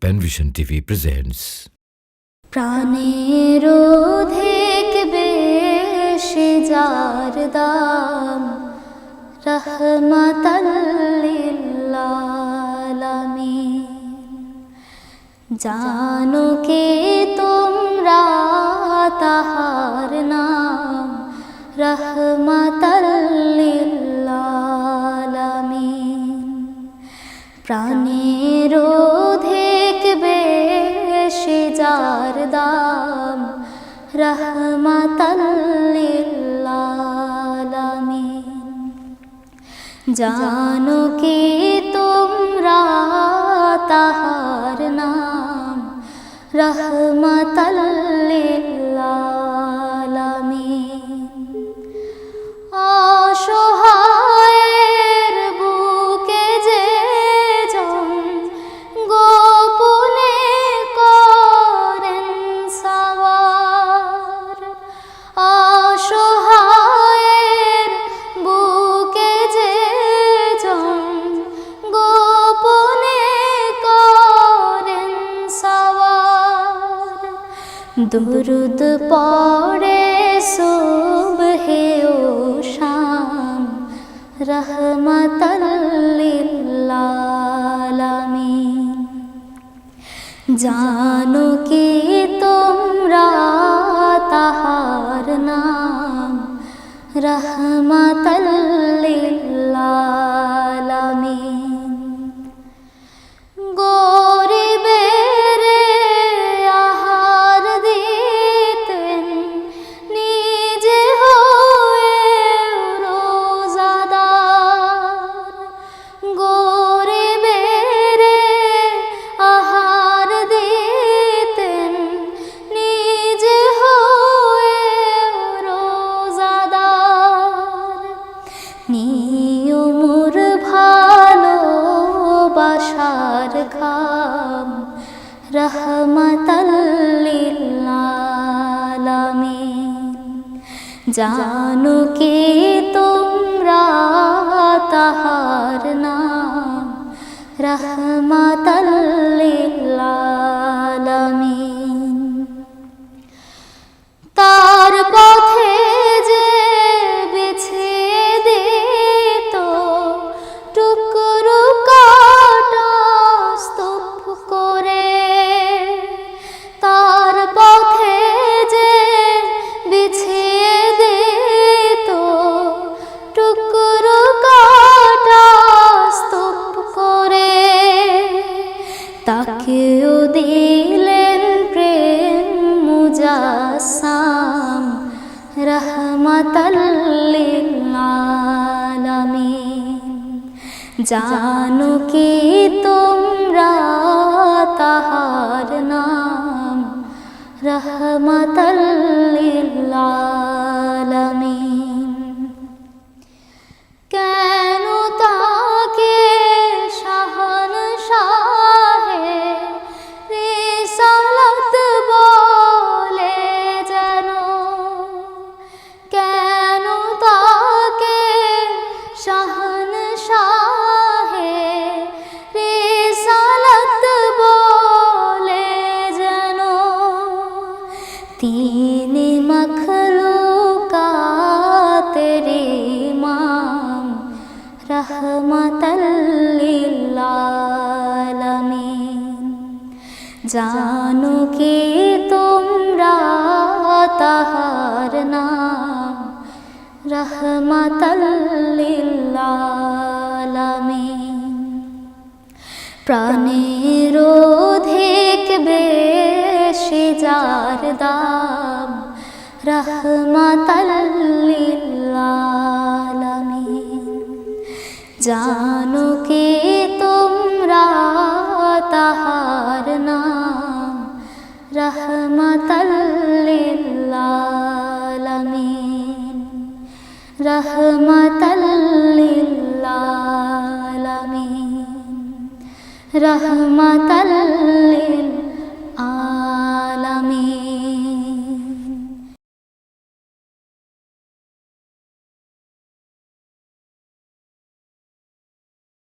Panvision TV presents. প্রাণের অধিক বেশি যার দাম, রহমাতাল লিল আলামিন। জানো কে তোমরা তাহার নাম, রহমাতাল লিল আলামিন। প্রাণের অধিক বেশি যার দাম, রহমাতাল লিল আলামিন। জানো কি তোমরা তাহার নাম, রহমাতাল লিল আলামিন। অসহায়ের বুকে যে জন গোপনে করেন সওয়ার, অসহায়ের বুকে যে জন গোপনে করেন সওয়ার। দুরুদ পড়ে সুবহে ও শাম, রহমাতাল লিল আলামিন। জানো কি তোমরা তাহার নাম, রহমাতাল লিল আলামিন। গরিবের আহার দিতেন নিজে হয়ে রোজাদার, গরিবের আহার দিতেন নিজে হয়ে রোজাদার। নিয়মুর ভালোবাসার খাম, রহমাতাল লিল আলামিন। জানো কি তোমরা তাহার নাম, রহমাতাল লিল আলামিন। তার পথে যে বিছিয়ে দিত টুকরো কাটা স্তূপ করে, তার পথে যে বিছিয়ে দিত টুকরো কাটা স্তূপ করে, তাকেও দিলেন প্রেম মুজাসসাম, রহমাতাল লিল আলামিন। জানো কি তোমরা তাহার নাম, রহমাতাল লিল আলামিন। কেন তাকে শাহনশাহে রিসালাত বলে যেন, কেন তাকে শাহনশাহে রিসালাত বলে যেন। তিনি মখলুকাতের ইমাম, রহমাতাল লিল আলামিন। জানো কি তোমরা তাহার নাম, রহমাতাল লিল আলামিন। প্রাণের অধিক বেশি যার দাম, রহমাতাল লিল আলামিন। জানো কি তোমরা তাহার নাম, রহমাতাল লিল আলামিন, রহমাতাল লিল আলামিন, রহমাতাল লিল